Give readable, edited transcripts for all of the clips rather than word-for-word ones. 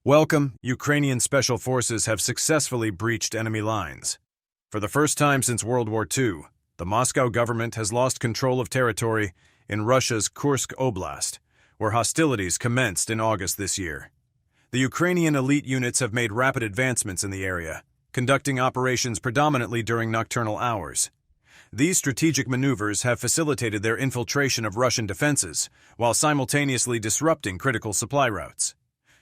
Welcome, Ukrainian special forces have successfully breached enemy lines. For the first time since World War II, the Moscow government has lost control of territory in Russia's Kursk Oblast, where hostilities commenced in August this year. The Ukrainian elite units have made rapid advancements in the area, conducting operations predominantly during nocturnal hours. These strategic maneuvers have facilitated their infiltration of Russian defenses, while simultaneously disrupting critical supply routes.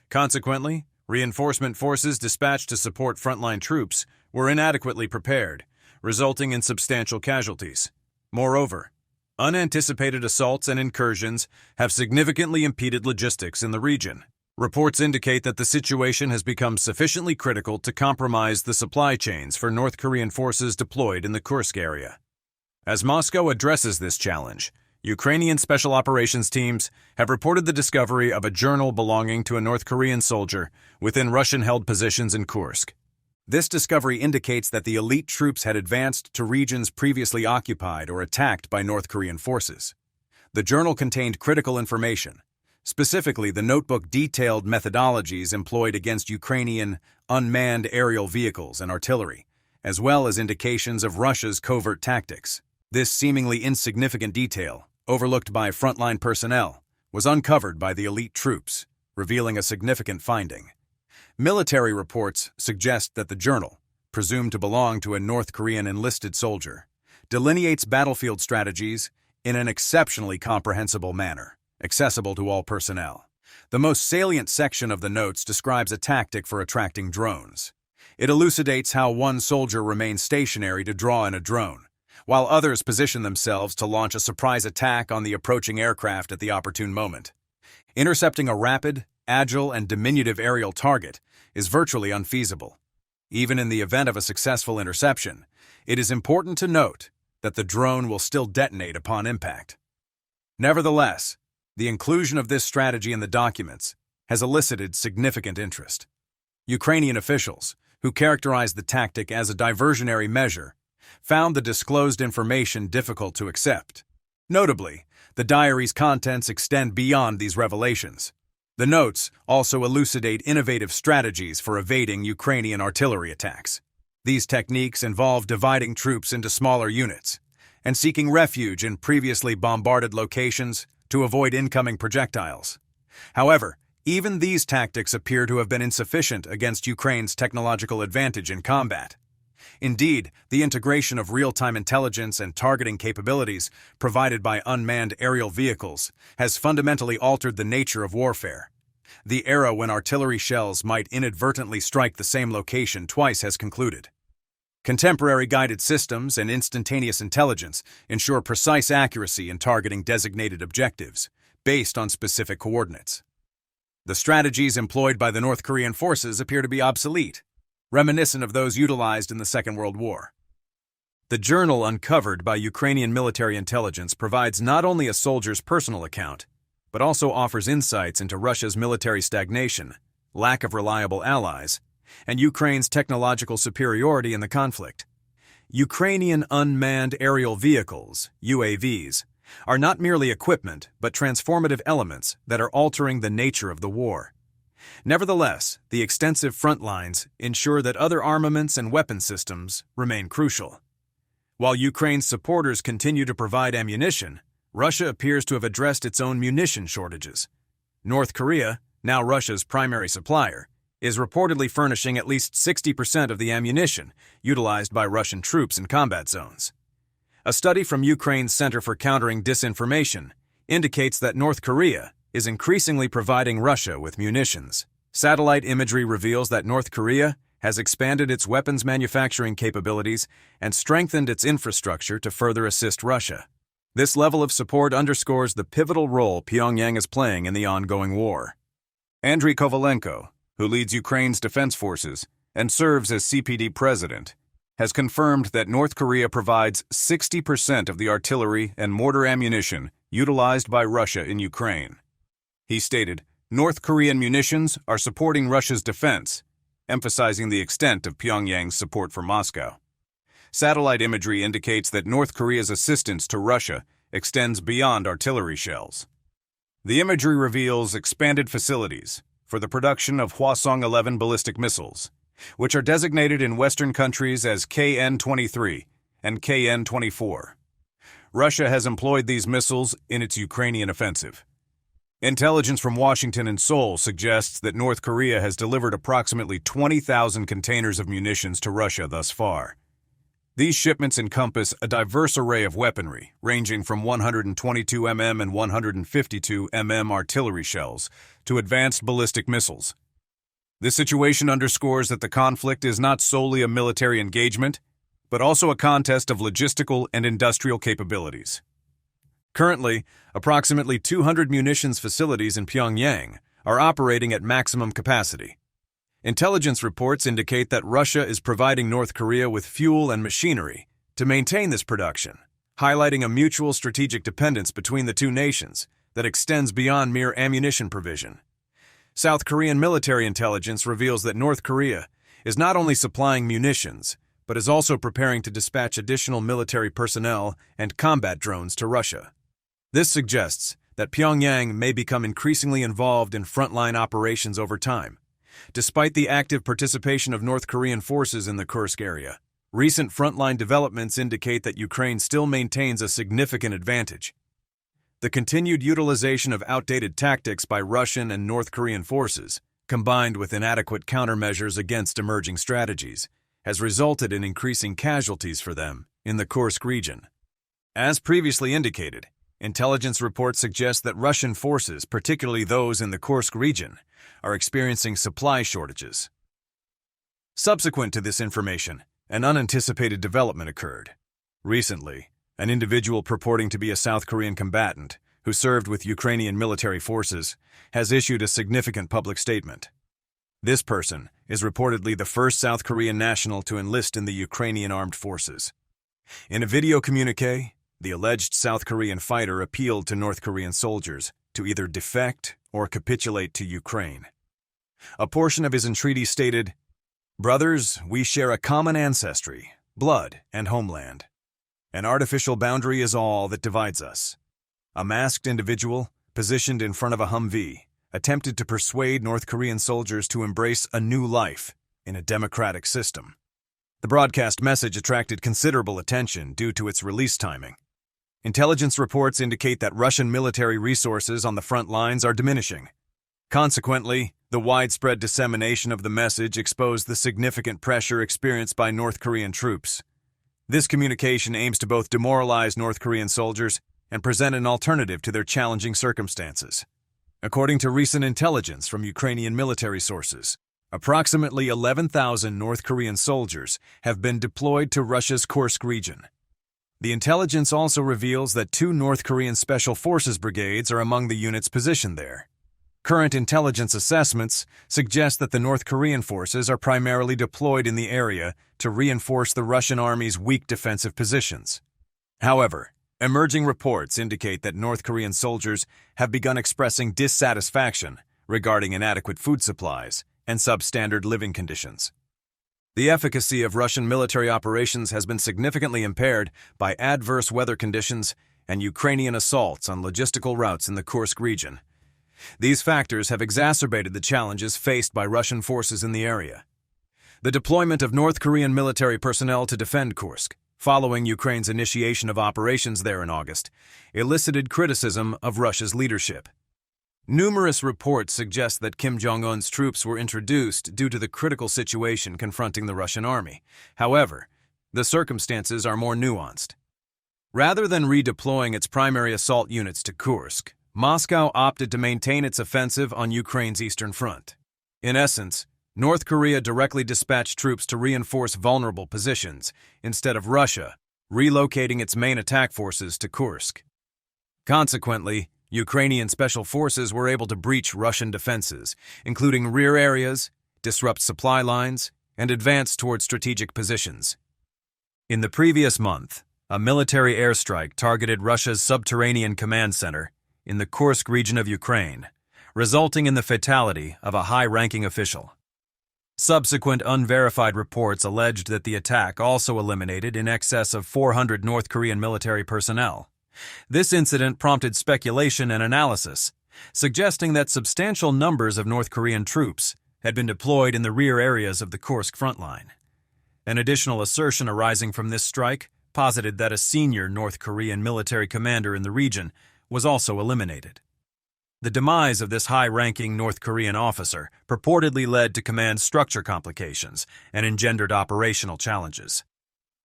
Consequently, reinforcement forces dispatched to support frontline troops were inadequately prepared, resulting in substantial casualties. Moreover, unanticipated assaults and incursions have significantly impeded logistics in the region. Reports indicate that the situation has become sufficiently critical to compromise the supply chains for North Korean forces deployed in the Kursk area. As Moscow addresses this challenge, Ukrainian special operations teams have reported the discovery of a journal belonging to a North Korean soldier within Russian-held positions in Kursk. This discovery indicates that the elite troops had advanced to regions previously occupied or attacked by North Korean forces. The journal contained critical information. Specifically, the notebook detailed methodologies employed against Ukrainian unmanned aerial vehicles and artillery, as well as indications of Russia's covert tactics. This seemingly insignificant detail, overlooked by frontline personnel, was uncovered by the elite troops, revealing a significant finding. Military reports suggest that the journal, presumed to belong to a North Korean enlisted soldier, delineates battlefield strategies in an exceptionally comprehensible manner, accessible to all personnel. The most salient section of the notes describes a tactic for attracting drones. It elucidates how one soldier remains stationary to draw in a drone, while others position themselves to launch a surprise attack on the approaching aircraft at the opportune moment. Intercepting a rapid, agile, and diminutive aerial target is virtually unfeasible. Even in the event of a successful interception, it is important to note that the drone will still detonate upon impact. Nevertheless, the inclusion of this strategy in the documents has elicited significant interest. Ukrainian officials, who characterized the tactic as a diversionary measure, found the disclosed information difficult to accept. Notably, the diary's contents extend beyond these revelations. The notes also elucidate innovative strategies for evading Ukrainian artillery attacks. These techniques involve dividing troops into smaller units and seeking refuge in previously bombarded locations to avoid incoming projectiles. However, even these tactics appear to have been insufficient against Ukraine's technological advantage in combat. Indeed, the integration of real-time intelligence and targeting capabilities provided by unmanned aerial vehicles has fundamentally altered the nature of warfare. The era when artillery shells might inadvertently strike the same location twice has concluded. Contemporary guided systems and instantaneous intelligence ensure precise accuracy in targeting designated objectives, based on specific coordinates. The strategies employed by the North Korean forces appear to be obsolete, reminiscent of those utilized in the Second World War. The journal uncovered by Ukrainian military intelligence provides not only a soldier's personal account, but also offers insights into Russia's military stagnation, lack of reliable allies, and Ukraine's technological superiority in the conflict. Ukrainian unmanned aerial vehicles, UAVs, are not merely equipment but transformative elements that are altering the nature of the war. Nevertheless, the extensive front lines ensure that other armaments and weapon systems remain crucial. While Ukraine's supporters continue to provide ammunition, Russia appears to have addressed its own munition shortages. North Korea, now Russia's primary supplier, is reportedly furnishing at least 60% of the ammunition utilized by Russian troops in combat zones. A study from Ukraine's Center for Countering Disinformation indicates that North Korea is increasingly providing Russia with munitions. Satellite imagery reveals that North Korea has expanded its weapons manufacturing capabilities and strengthened its infrastructure to further assist Russia. This level of support underscores the pivotal role Pyongyang is playing in the ongoing war. Andriy Kovalenko, who leads Ukraine's defense forces and serves as CPD president, has confirmed that North Korea provides 60% of the artillery and mortar ammunition utilized by Russia in Ukraine. He stated, "North Korean munitions are supporting Russia's defense," emphasizing the extent of Pyongyang's support for Moscow. Satellite imagery indicates that North Korea's assistance to Russia extends beyond artillery shells. The imagery reveals expanded facilities, for the production of Hwasong-11 ballistic missiles, which are designated in Western countries as KN-23 and KN-24. Russia has employed these missiles in its Ukrainian offensive. Intelligence from Washington and Seoul suggests that North Korea has delivered approximately 20,000 containers of munitions to Russia thus far. These shipments encompass a diverse array of weaponry, ranging from 122 mm and 152 mm artillery shells to advanced ballistic missiles. This situation underscores that the conflict is not solely a military engagement, but also a contest of logistical and industrial capabilities. Currently, approximately 200 munitions facilities in Pyongyang are operating at maximum capacity. Intelligence reports indicate that Russia is providing North Korea with fuel and machinery to maintain this production, highlighting a mutual strategic dependence between the two nations that extends beyond mere ammunition provision. South Korean military intelligence reveals that North Korea is not only supplying munitions, but is also preparing to dispatch additional military personnel and combat drones to Russia. This suggests that Pyongyang may become increasingly involved in frontline operations over time. Despite the active participation of North Korean forces in the Kursk area, recent frontline developments indicate that Ukraine still maintains a significant advantage. The continued utilization of outdated tactics by Russian and North Korean forces, combined with inadequate countermeasures against emerging strategies, has resulted in increasing casualties for them in the Kursk region. As previously indicated, intelligence reports suggest that Russian forces, particularly those in the Kursk region, are experiencing supply shortages. Subsequent to this information, an unanticipated development occurred. Recently, an individual purporting to be a South Korean combatant who served with Ukrainian military forces has issued a significant public statement. This person is reportedly the first South Korean national to enlist in the Ukrainian armed forces. In a video communique, the alleged South Korean fighter appealed to North Korean soldiers to either defect or capitulate to Ukraine. A portion of his entreaty stated, "Brothers, we share a common ancestry, blood, and homeland. An artificial boundary is all that divides us." A masked individual, positioned in front of a Humvee, attempted to persuade North Korean soldiers to embrace a new life in a democratic system. The broadcast message attracted considerable attention due to its release timing. Intelligence reports indicate that Russian military resources on the front lines are diminishing. Consequently, the widespread dissemination of the message exposed the significant pressure experienced by North Korean troops. This communication aims to both demoralize North Korean soldiers and present an alternative to their challenging circumstances. According to recent intelligence from Ukrainian military sources, approximately 11,000 North Korean soldiers have been deployed to Russia's Kursk region. The intelligence also reveals that 2 North Korean Special Forces brigades are among the units positioned there. Current intelligence assessments suggest that the North Korean forces are primarily deployed in the area to reinforce the Russian army's weak defensive positions. However, emerging reports indicate that North Korean soldiers have begun expressing dissatisfaction regarding inadequate food supplies and substandard living conditions. The efficacy of Russian military operations has been significantly impaired by adverse weather conditions and Ukrainian assaults on logistical routes in the Kursk region. These factors have exacerbated the challenges faced by Russian forces in the area. The deployment of North Korean military personnel to defend Kursk, following Ukraine's initiation of operations there in August, elicited criticism of Russia's leadership. Numerous reports suggest that Kim Jong-un's troops were introduced due to the critical situation confronting the Russian army. However, the circumstances are more nuanced. Rather than redeploying its primary assault units to Kursk, Moscow opted to maintain its offensive on Ukraine's eastern front. In essence, North Korea directly dispatched troops to reinforce vulnerable positions, instead of Russia relocating its main attack forces to Kursk. Consequently, Ukrainian special forces were able to breach Russian defenses, including rear areas, disrupt supply lines, and advance toward strategic positions. In the previous month, a military airstrike targeted Russia's subterranean command center in the Kursk region of Ukraine, resulting in the fatality of a high-ranking official. Subsequent unverified reports alleged that the attack also eliminated in excess of 400 North Korean military personnel. This incident prompted speculation and analysis, suggesting that substantial numbers of North Korean troops had been deployed in the rear areas of the Kursk front line. An additional assertion arising from this strike posited that a senior North Korean military commander in the region was also eliminated. The demise of this high-ranking North Korean officer purportedly led to command structure complications and engendered operational challenges.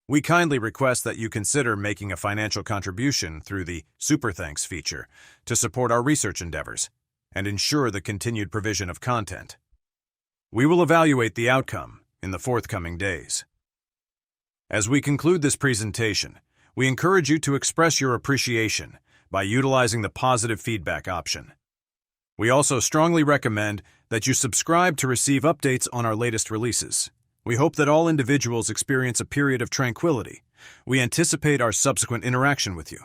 We kindly request that you consider making a financial contribution through the Super Thanks feature to support our research endeavors and ensure the continued provision of content. We will evaluate the outcome in the forthcoming days. As we conclude this presentation, we encourage you to express your appreciation by utilizing the positive feedback option. We also strongly recommend that you subscribe to receive updates on our latest releases. We hope that all individuals experience a period of tranquility. We anticipate our subsequent interaction with you.